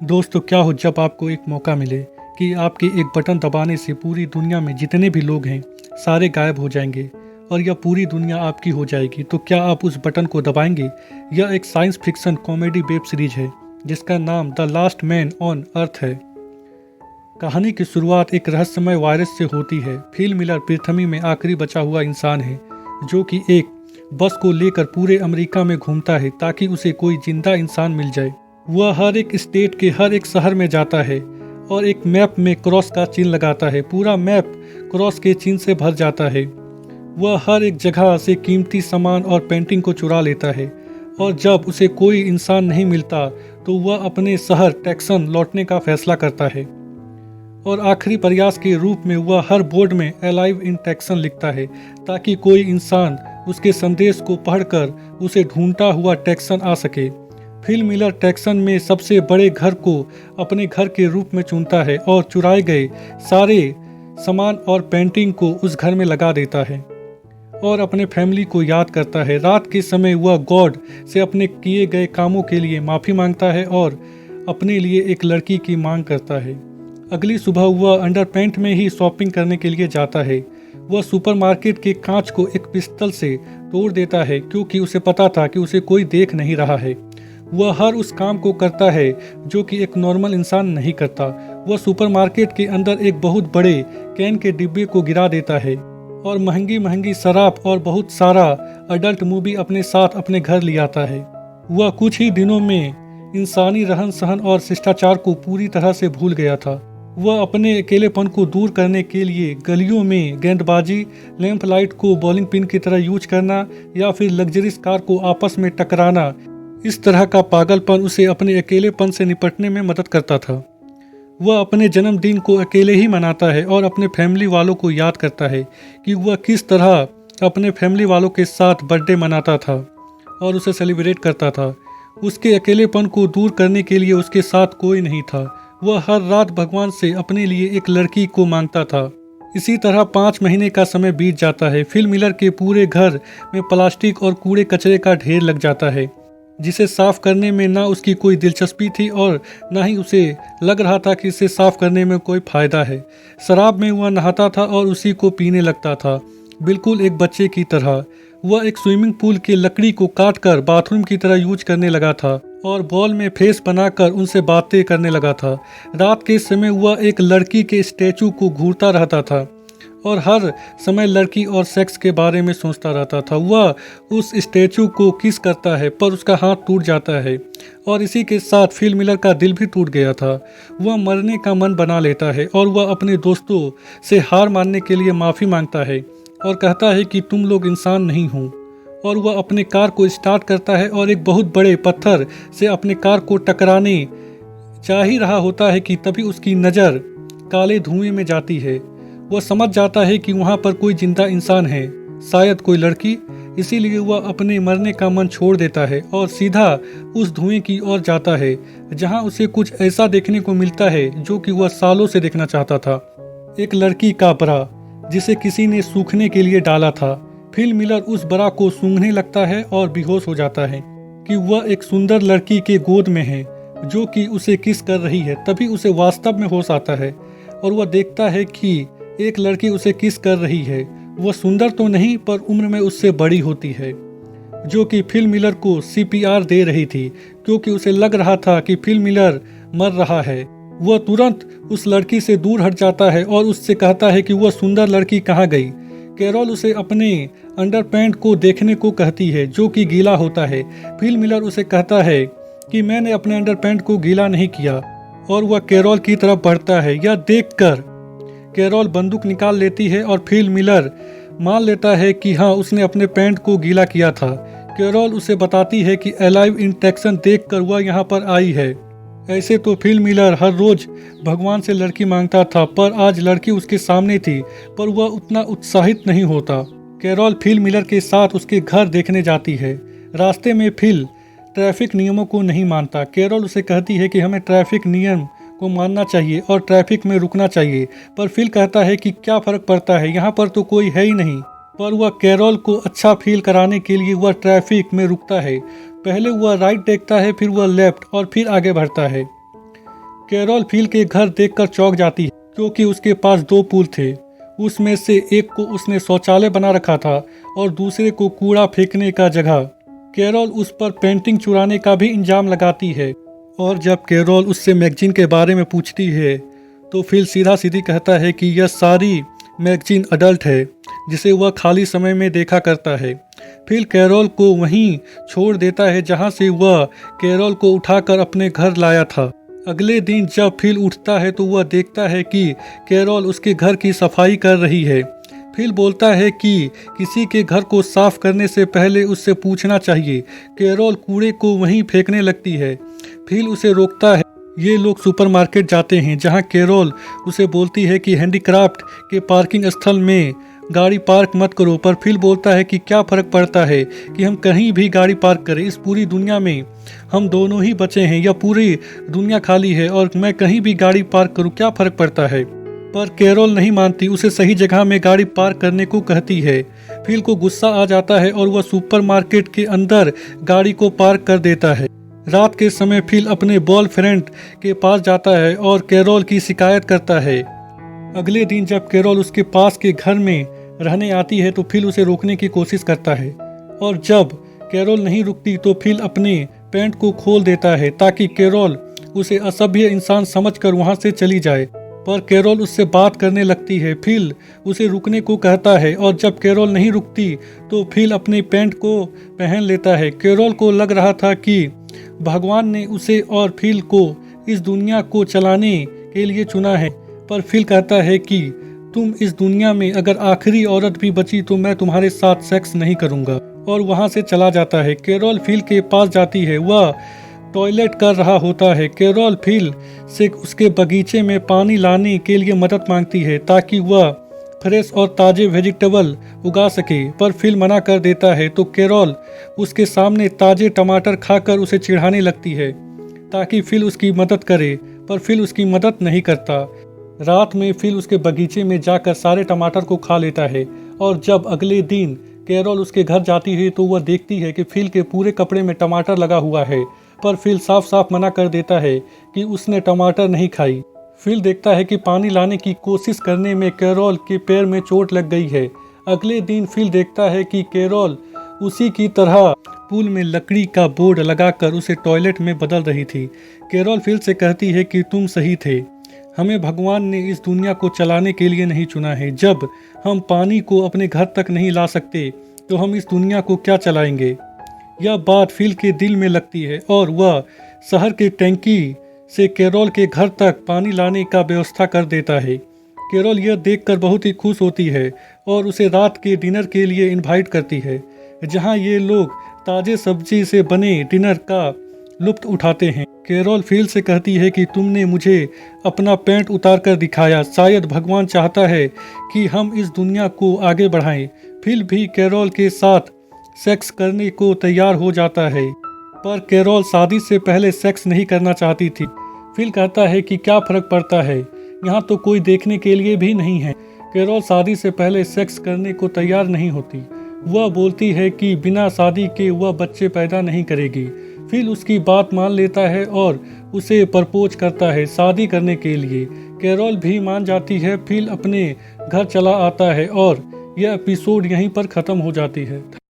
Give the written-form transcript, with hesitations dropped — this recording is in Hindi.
दोस्तों, क्या हो जब आपको एक मौका मिले कि आपके एक बटन दबाने से पूरी दुनिया में जितने भी लोग हैं सारे गायब हो जाएंगे और यह पूरी दुनिया आपकी हो जाएगी, तो क्या आप उस बटन को दबाएंगे? यह एक science fiction comedy web series है जिसका नाम the last man on earth है। कहानी की शुरुआत एक रहस्यमय वायरस से होती है। फिल मिलर पृथ्वी में आखिरी बचा हुआ इंसान है जो कि एक बस को लेकर पूरे अमेरिका में घूमता है ताकि उसे कोई जिंदा इंसान मिल जाए। वह हर एक स्टेट के हर एक शहर में जाता है और एक मैप में क्रॉस का चिन्ह लगाता है। पूरा मैप क्रॉस के चिन्ह से भर जाता है। वह हर एक जगह से कीमती सामान और पेंटिंग को चुरा लेता है और जब उसे कोई इंसान नहीं मिलता तो वह अपने शहर टेक्सन लौटने का फैसला करता है और आखिरी प्रयास के रूप में वह हर बोर्ड में अलाइव इन टेक्सन लिखता है ताकि कोई इंसान उसके संदेश को पढ़कर उसे ढूंढता हुआ टेक्सन आ सके। फिल मिलर टेक्सन में सबसे बड़े घर को अपने घर के रूप में चुनता है और चुराए गए सारे सामान और पेंटिंग को उस घर में लगा देता है और अपने फैमिली को याद करता है। रात के समय वह गॉड से अपने किए गए कामों के लिए माफ़ी मांगता है और अपने लिए एक लड़की की मांग करता है। अगली सुबह वह अंडरपैंट में ही शॉपिंग करने के लिए जाता है। वह सुपरमार्केट के कांच को एक पिस्तौल से तोड़ देता है क्योंकि उसे पता था कि उसे कोई देख नहीं रहा है। वह हर उस काम को करता है जो कि एक नॉर्मल इंसान नहीं करता। वह सुपरमार्केट के अंदर एक बहुत बड़े कैन के डिब्बे को गिरा देता है और महंगी महंगी शराब और बहुत सारा अडल्ट मूवी अपने साथ अपने घर ले आता है। वह कुछ ही दिनों में इंसानी रहन सहन और शिष्टाचार को पूरी तरह से भूल गया था। वह अपने अकेलेपन को दूर करने के लिए गलियों में गेंदबाजी, लैंप लाइट को बॉलिंग पिन की तरह यूज करना या फिर लग्जरीज कार को आपस में टकराना, इस तरह का पागलपन उसे अपने अकेलेपन से निपटने में मदद करता था। वह अपने जन्मदिन को अकेले ही मनाता है और अपने फैमिली वालों को याद करता है कि वह किस तरह अपने फैमिली वालों के साथ बर्थडे मनाता था और उसे सेलिब्रेट करता था। उसके अकेलेपन को दूर करने के लिए उसके साथ कोई नहीं था। वह हर रात भगवान से अपने लिए एक लड़की को मांगता था। इसी तरह 5 महीने का समय बीत जाता है। फिल मिलर के पूरे घर में प्लास्टिक और कूड़े कचरे का ढेर लग जाता है जिसे साफ करने में ना उसकी कोई दिलचस्पी थी और ना ही उसे लग रहा था कि इसे साफ करने में कोई फायदा है। शराब में वह नहाता था और उसी को पीने लगता था, बिल्कुल एक बच्चे की तरह। वह एक स्विमिंग पूल की लकड़ी को काटकर बाथरूम की तरह यूज करने लगा था और बॉल में फेस बनाकर उनसे बातें करने लगा था। रात के समय वह एक लड़की के स्टैचू को घूरता रहता था और हर समय लड़की और सेक्स के बारे में सोचता रहता था। वह उस स्टैचू को किस करता है पर उसका हाथ टूट जाता है और इसी के साथ फिल मिलर का दिल भी टूट गया था। वह मरने का मन बना लेता है और वह अपने दोस्तों से हार मानने के लिए माफ़ी मांगता है और कहता है कि तुम लोग इंसान नहीं हो। और वह अपने कार को स्टार्ट करता है और एक बहुत बड़े पत्थर से अपने कार को टकराने जा ही रहा होता है कि तभी उसकी नज़र काले धुएं में जाती है। वह समझ जाता है कि वहाँ पर कोई जिंदा इंसान है, शायद कोई लड़की। इसीलिए वह अपने मरने का मन छोड़ देता है और सीधा उस धुएं की ओर जाता है जहाँ उसे कुछ ऐसा देखने को मिलता है जो कि वह सालों से देखना चाहता था। एक लड़की का बरा जिसे किसी ने सूखने के लिए डाला था। फिल मिलर उस बरा को सूंघने लगता है और बेहोश हो जाता है कि वह एक सुंदर लड़की के गोद में है जो कि उसे किस कर रही है। तभी उसे वास्तव में होश आता है और वह देखता है कि एक लड़की उसे किस कर रही है। वह सुंदर तो नहीं पर उम्र में उससे बड़ी होती है जो कि फिल मिलर को CPR दे रही थी क्योंकि उसे लग रहा था कि फिल मिलर मर रहा है। वह तुरंत उस लड़की से दूर हट जाता है और उससे कहता है कि वह सुंदर लड़की कहाँ गई। कैरोल उसे अपने अंडरपैंट को देखने को कहती है जो कि गीला होता है। फिल मिलर उसे कहता है कि मैंने अपने अंडरपैंट को गीला नहीं किया और वह कैरोल की तरफ बढ़ता है। यह देखकर कैरोल बंदूक निकाल लेती है और फिल मिलर मान लेता है कि हाँ, उसने अपने पैंट को गीला किया था। कैरोल उसे बताती है कि अलाइव इन टेक्सन देखकर वह यहाँ पर आई है। ऐसे तो फिल मिलर हर रोज भगवान से लड़की मांगता था पर आज लड़की उसके सामने थी पर वह उतना उत्साहित नहीं होता। कैरोल फिल मिलर के साथ उसके घर देखने जाती है। रास्ते में फिल ट्रैफिक नियमों को नहीं मानता। कैरोल उसे कहती है कि हमें ट्रैफिक नियम को मानना चाहिए और ट्रैफिक में रुकना चाहिए पर फिल कहता है कि क्या फ़र्क पड़ता है, यहाँ पर तो कोई है ही नहीं। पर वह कैरोल को अच्छा फील कराने के लिए वह ट्रैफिक में रुकता है। पहले वह राइट देखता है, फिर वह लेफ्ट और फिर आगे बढ़ता है। कैरोल फिल के घर देखकर चौंक जाती है क्योंकि उसके पास दो पूल थे। उसमें से एक को उसने शौचालय बना रखा था और दूसरे को कूड़ा फेंकने का जगह। कैरोल उस पर पेंटिंग चुराने का भी इंजाम लगाती है और जब कैरोल उससे मैगजीन के बारे में पूछती है तो फिल सीधा सीधी कहता है कि यह सारी मैगजीन अडल्ट है जिसे वह खाली समय में देखा करता है। फिल कैरोल को वहीं छोड़ देता है जहां से वह कैरोल को उठाकर अपने घर लाया था। अगले दिन जब फिल उठता है तो वह देखता है कि कैरोल उसके घर की सफाई कर रही है। फिल बोलता है कि किसी के घर को साफ करने से पहले उससे पूछना चाहिए। कैरोल कूड़े को वहीं फेंकने लगती है। फिल उसे रोकता है। ये लोग सुपरमार्केट जाते हैं जहां कैरोल उसे बोलती है कि हैंडीक्राफ्ट के पार्किंग स्थल में गाड़ी पार्क मत करो, पर फिल बोलता है कि क्या फ़र्क पड़ता है कि हम कहीं भी गाड़ी पार्क करें, इस पूरी दुनिया में हम दोनों ही बचे हैं, या पूरी दुनिया खाली है और मैं कहीं भी गाड़ी पार्क करूं, क्या फ़र्क पड़ता है। पर कैरोल नहीं मानती, उसे सही जगह में गाड़ी पार्क करने को कहती है। फिल को गुस्सा आ जाता है और वह सुपरमार्केट के अंदर गाड़ी को पार्क कर देता है। रात के समय फिल अपने बॉयफ्रेंड के पास जाता है और कैरोल की शिकायत करता है। अगले दिन जब कैरोल उसके पास के घर में रहने आती है तो फिल उसे रोकने की कोशिश करता है और जब कैरोल नहीं रुकती तो फिल अपने पैंट को खोल देता है ताकि कैरोल उसे असभ्य इंसान समझकर वहां से चली जाए। पर कैरोल उससे बात करने लगती है। फिल उसे रुकने को कहता है और जब कैरोल नहीं रुकती तो फिल अपने पैंट को पहन लेता है। कैरोल को लग रहा था कि भगवान ने उसे और फिल को इस दुनिया को चलाने के लिए चुना है, पर फिल कहता है कि तुम इस दुनिया में अगर आखिरी औरत भी बची तो मैं तुम्हारे साथ सेक्स नहीं करूंगा, और वहां से चला जाता है। कैरोल फिल के पास जाती है। वह टॉयलेट कर रहा होता है। कैरोल फिल से उसके बगीचे में पानी लाने के लिए मदद मांगती है ताकि वह फ्रेश और ताजे वेजिटेबल उगा सके, पर फिल मना कर देता है तो कैरोल उसके सामने ताजे टमाटर खाकर उसे चिढ़ाने लगती है ताकि फिल उसकी मदद करे, पर फिल उसकी मदद नहीं करता। रात में फिल उसके बगीचे में जाकर सारे टमाटर को खा लेता है और जब अगले दिन कैरोल उसके घर जाती है तो वह देखती है कि फिल के पूरे कपड़े में टमाटर लगा हुआ है, पर फिल साफ साफ मना कर देता है कि उसने टमाटर नहीं खाई। फिल देखता है कि पानी लाने की कोशिश करने में कैरोल के पैर में चोट लग गई है। अगले दिन फिल देखता है कि कैरोल उसी की तरह पूल में लकड़ी का बोर्ड लगाकर उसे टॉयलेट में बदल रही थी। कैरोल फिल से कहती है कि तुम सही थे, हमें भगवान ने इस दुनिया को चलाने के लिए नहीं चुना है। जब हम पानी को अपने घर तक नहीं ला सकते तो हम इस दुनिया को क्या चलाएंगे। यह बात फिल के दिल में लगती है और वह शहर के टैंकी से कैरोल के घर तक पानी लाने का व्यवस्था कर देता है। कैरोल यह देखकर बहुत ही खुश होती है और उसे रात के डिनर के लिए इनवाइट करती है, जहां ये लोग ताजे सब्जी से बने डिनर का लुत्फ उठाते हैं। कैरोल फिल से कहती है कि तुमने मुझे अपना पैंट उतार कर दिखाया, शायद भगवान चाहता है कि हम इस दुनिया को आगे बढ़ाएं। फिल भी कैरोल के साथ सेक्स करने को तैयार हो जाता है, पर कैरोल शादी से पहले सेक्स नहीं करना चाहती थी। फिल कहता है कि क्या फर्क पड़ता है, यहाँ तो कोई देखने के लिए भी नहीं है। कैरोल शादी से पहले सेक्स करने को तैयार नहीं होती। वह बोलती है कि बिना शादी के वह बच्चे पैदा नहीं करेगी। फिल उसकी बात मान लेता है और उसे प्रपोज करता है शादी करने के लिए। कैरोल भी मान जाती है। फिल अपने घर चला आता है और यह एपिसोड यहीं पर ख़त्म हो जाती है।